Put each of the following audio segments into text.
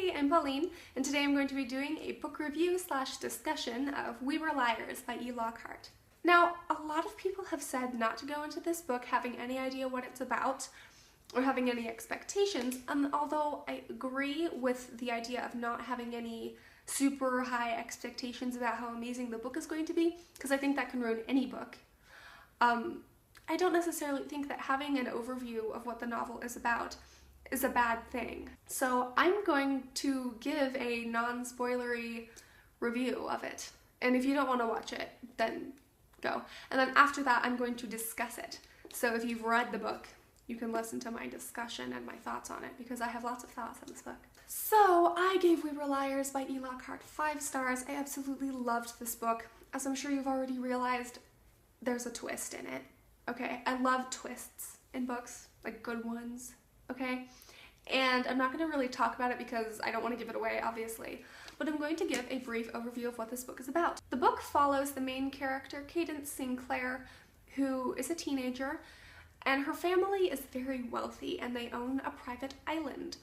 Hey, I'm Pauline, and today I'm going to be doing a book review slash discussion of We Were Liars by E. Lockhart. Now, a lot of people have said not to go into this book having any idea what it's about or having any expectations, and although I agree with the idea of not having any super high expectations about how amazing the book is going to be, because I think that can ruin any book, I don't necessarily think that having an overview of what the novel is about is a bad thing. So I'm going to give a non-spoilery review of it. And if you don't want to watch it, then go. And then after that, I'm going to discuss it. So if you've read the book, you can listen to my discussion and my thoughts on it, because I have lots of thoughts on this book. So I gave We Were Liars by E. Lockhart 5 stars. I absolutely loved this book. As I'm sure you've already realized, there's a twist in it. Okay, I love twists in books, like good ones. Okay, and I'm not going to really talk about it because I don't want to give it away, obviously, but I'm going to give a brief overview of what this book is about. The book follows the main character, Cadence Sinclair, who is a teenager, and her family is very wealthy, and they own a private island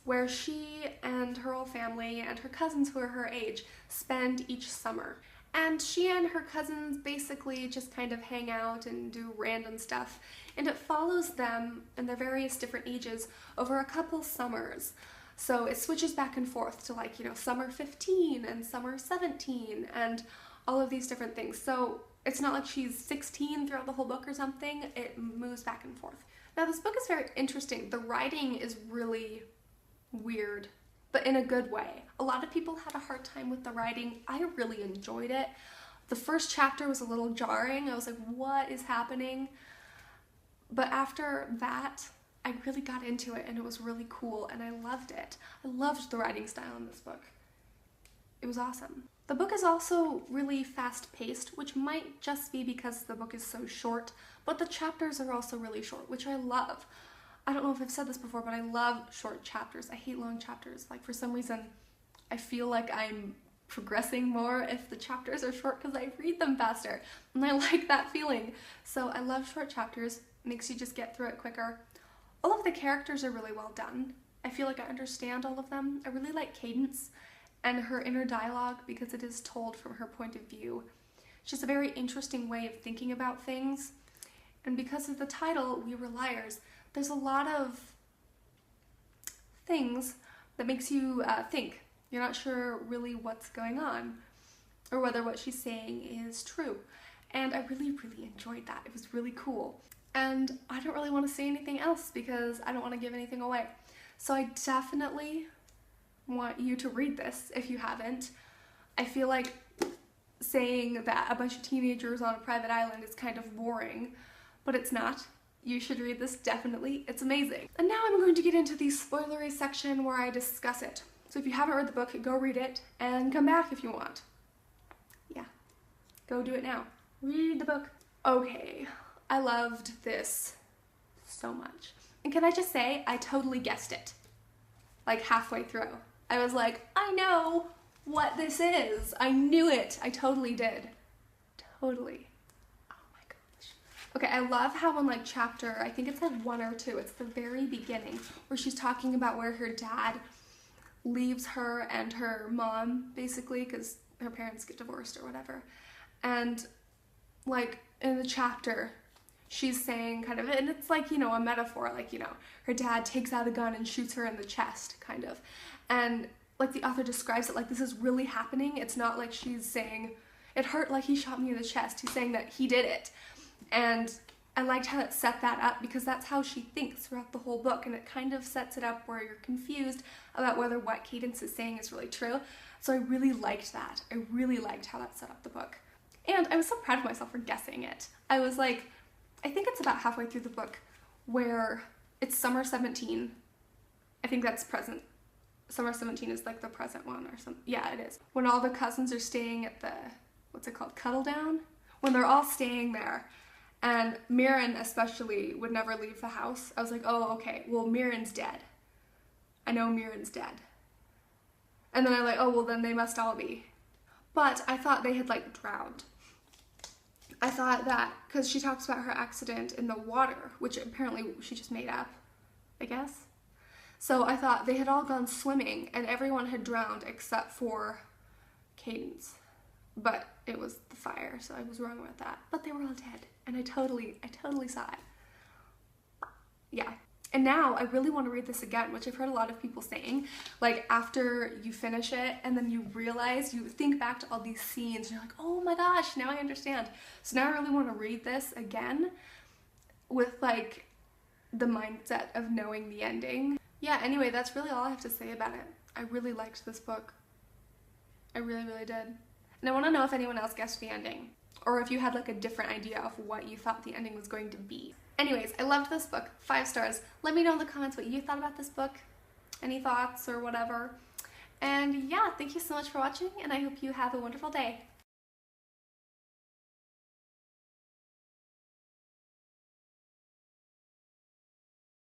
where she and her whole family and her cousins who are her age spend each summer. And she and her cousins basically just kind of hang out and do random stuff. And it follows them in their various different ages over a couple summers. So it switches back and forth to, like, you know, summer 15 and summer 17 and all of these different things. So it's not like she's 16 throughout the whole book or something. It moves back and forth. Now, this book is very interesting. The writing is really weird, but in a good way. A lot of people had a hard time with the writing. I really enjoyed it. The first chapter was a little jarring. I was like, what is happening? But after that, I really got into it, and it was really cool, and I loved it. I loved the writing style in this book. It was awesome. The book is also really fast-paced, which might just be because the book is so short, but the chapters are also really short, which I love. I don't know if I've said this before, but I love short chapters. I hate long chapters. Like, for some reason, I feel like I'm progressing more if the chapters are short because I read them faster, and I like that feeling. So I love short chapters. It makes you just get through it quicker. All of the characters are really well done. I feel like I understand all of them. I really like Cadence and her inner dialogue because it is told from her point of view. She has a very interesting way of thinking about things. And because of the title, We Were Liars, there's a lot of things that makes you think. You're not sure really what's going on or whether what she's saying is true. And I really, really enjoyed that. It was really cool. And I don't really want to say anything else because I don't want to give anything away. So I definitely want you to read this if you haven't. I feel like saying that a bunch of teenagers on a private island is kind of boring, but it's not. You should read this, definitely. It's amazing. And now I'm going to get into the spoilery section where I discuss it. So if you haven't read the book, go read it and come back if you want. Yeah, go do it now. Read the book. Okay, I loved this so much. And can I just say, I totally guessed it. Like halfway through. I was like, I know what this is. I knew it. I totally did. Totally. Okay, I love how in, like, chapter, I think it's like 1 or 2, it's the very beginning, where she's talking about where her dad leaves her and her mom, basically, because her parents get divorced or whatever. And, like, in the chapter, she's saying kind of, and it's like, you know, a metaphor, like, you know, her dad takes out a gun and shoots her in the chest, kind of. And, like, the author describes it like this is really happening. It's not like she's saying, it hurt like he shot me in the chest. He's saying that he did it. And I liked how it set that up because that's how she thinks throughout the whole book, and it kind of sets it up where you're confused about whether what Cadence is saying is really true. So I really liked that. I really liked how that set up the book. And I was so proud of myself for guessing it. I was like, I think it's about halfway through the book where it's summer 17. I think that's present. Summer 17 is like the present one or something. Yeah, it is. When all the cousins are staying at the, what's it called, Cuddle Down? When they're all staying there. And Mirren especially would never leave the house. I was like, oh, okay, well, Mirren's dead. I know Mirren's dead. And then I'm like, oh, well, then they must all be. But I thought they had, like, drowned. I thought that, because she talks about her accident in the water, which apparently she just made up, I guess. So I thought they had all gone swimming and everyone had drowned except for Cadence. But it was the fire, so I was wrong about that. But they were all dead, and I totally saw it. Yeah. And now I really want to read this again, which I've heard a lot of people saying. Like, after you finish it and then you realize, you think back to all these scenes, and you're like, oh my gosh, now I understand. So now I really want to read this again with, like, the mindset of knowing the ending. Yeah, anyway, that's really all I have to say about it. I really liked this book. I really did. And I want to know if anyone else guessed the ending, or if you had like a different idea of what you thought the ending was going to be. Anyways, I loved this book. 5 stars. Let me know in the comments what you thought about this book, any thoughts or whatever. And yeah, thank you so much for watching, and I hope you have a wonderful day.